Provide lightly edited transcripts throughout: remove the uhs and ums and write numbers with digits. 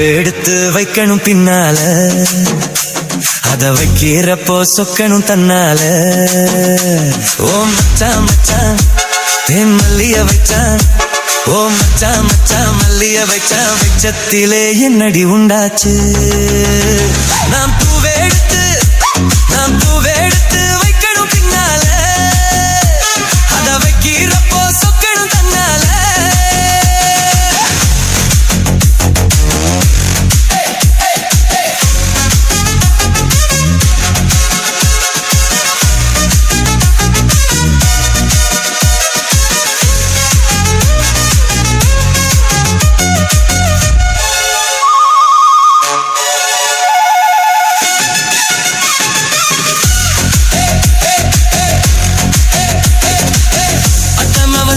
பூவை எடுத்து வைக்கணும் பின்னால, அத வைக்கிறப்போ சொக்கணும் தன்னால. ஓ மச்சான் மச்சான் தேன் மல்லிய வச்சான், ஓ மச்சான் மச்சான் மல்லிய வச்சான், வெச்சத்திலே என்னடி உண்டாச்சு. நாம் பூவை எடுத்து வைக்கணும் பின்னால, அத வைக்கிறப்போ சொக்கணும் தன்னால.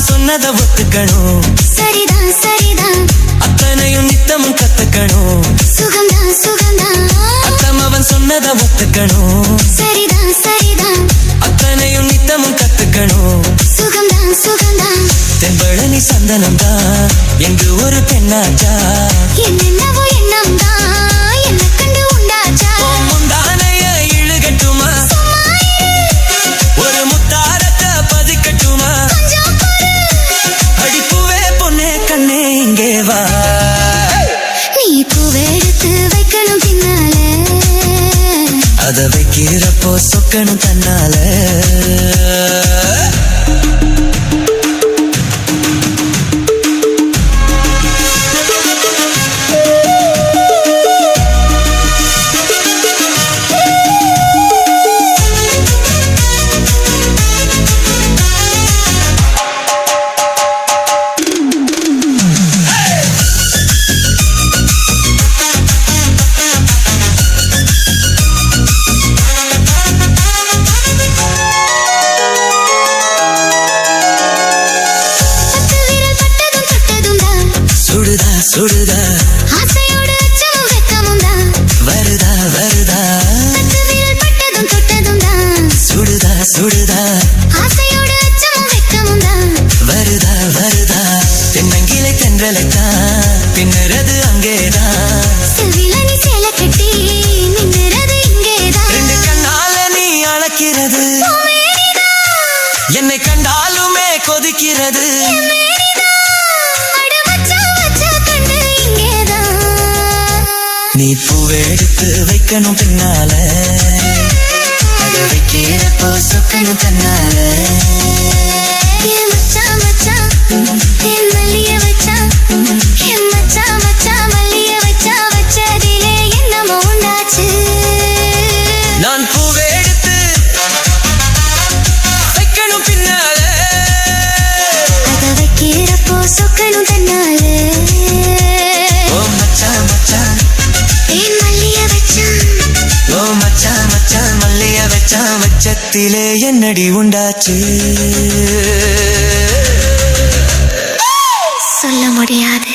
சொன்னத ஒத்துக்கணும், சரிதான் சரிதான், அத்தனையும் நித்தமும் கத்துக்கணும். சுகம்தான் சுகம்தான், அத்தமவன் சொன்னத ஒத்துக்கணும், சரிதான் சரிதான், அத்தனையும் நித்தமும் கத்துக்கணும். சுகம்தான் சுகம்தான், தென்பழனி சந்தனம் தான் எங்கு ஒரு பெண்ணாச்சா, என்னென்னவோ எண்ணம் தான் என்ன கண்டு உண்டாச்சா. முந்தானைய இழுகட்டுமா, ஒரு முத்தாரத்தை பதிக்கட்டுமா, அடிப்புவே பொண்ணே கண்ணே இங்கே வா. நீ பூவை எடுத்து வைக்கணும் பின்னால, அத வைக்கிறப்போ சொக்கணும் தன்னால. சுடுதா ஆசையோடு அச்சமும் வெக்கமும் தான், வருதா வருதா, விரல் பட்டதும் தொட்டதும் தான், சுடுதா ஆசையோடு அச்சமும் வெக்கமும் தான், வருதா வருதா. தென்னங்கிலை தென்றலைத்தான் பின்னரது அங்கேதான், செவிலனி சேலை கட்டி நின்னுறது இங்கேதான். ரெண்டு கண்ணால நீ அழைக்கிறது, என்னை கண்டாலுமே கொதிக்கிறது. நீ பூவை எடுத்து வைக்கணும் பின்னால, அத வைக்கிறப்போ சொக்கணும் தன்னால. மச்சான் மச்சான் தேன் மல்லிய வச்சான், மச்சான் மச்சான் மல்லிய வச்சா, வச்சதிலே என்னமோ உண்டாச்சு. நான் பூவை எடுத்து வைக்கணும் பின்னால, அத வைக்கிறப்போ சொக்கணும் தன்னால. ஓ மச்சான் மச்சான் தேன் மல்லிய வச்சான், ஓ மச்சான் மச்சான் மல்லிய வச்சான், வச்சத்திலே என்னடி உண்டாச்சு. சொல்ல முடியாது.